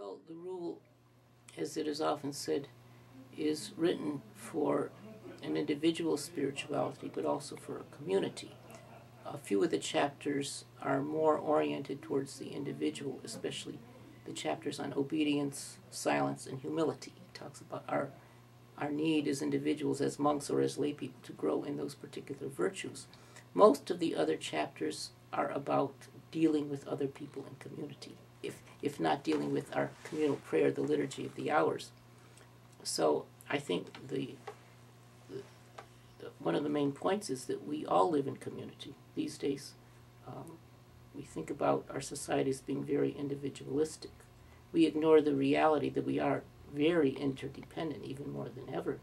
Well, the rule, as it is often said, is written for an individual spirituality, but also for a community. A few of the chapters are more oriented towards the individual, especially the chapters on obedience, silence, and humility. It talks about our need as individuals, as monks or as lay people, to grow in those particular virtues. Most of the other chapters are about dealing with other people in community, if not dealing with our communal prayer, the liturgy of the hours. So I think one of the main points is that we all live in community. These days, we think about our society as being very individualistic. We ignore the reality that we are very interdependent, even more than ever.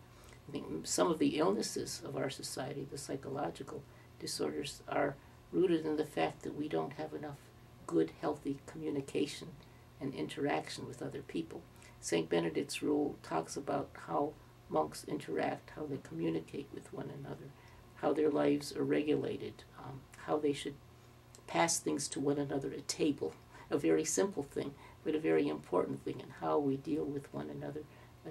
I think some of the illnesses of our society, the psychological disorders, are rooted in the fact that we don't have enough good, healthy communication and interaction with other people. Saint Benedict's rule talks about how monks interact, how they communicate with one another, how their lives are regulated, how they should pass things to one another at table, a very simple thing, but a very important thing, and how we deal with one another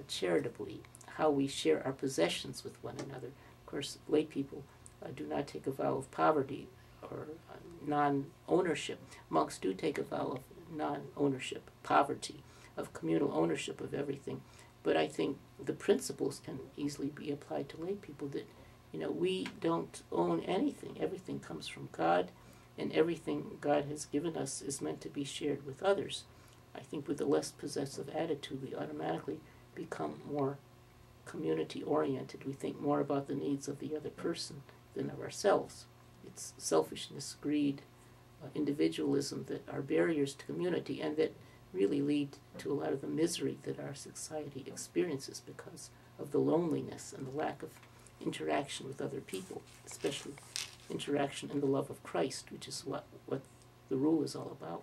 charitably, how we share our possessions with one another. Of course, lay people do not take a vow of poverty or non-ownership. Monks do take a vow of non-ownership, poverty, of communal ownership of everything. But I think the principles can easily be applied to lay people, that, we don't own anything. Everything comes from God, and everything God has given us is meant to be shared with others. I think with a less possessive attitude, we automatically become more community-oriented. We think more about the needs of the other person than of ourselves. It's selfishness, greed, individualism that are barriers to community, and that really lead to a lot of the misery that our society experiences because of the loneliness and the lack of interaction with other people, especially interaction in the love of Christ, which is what the rule is all about.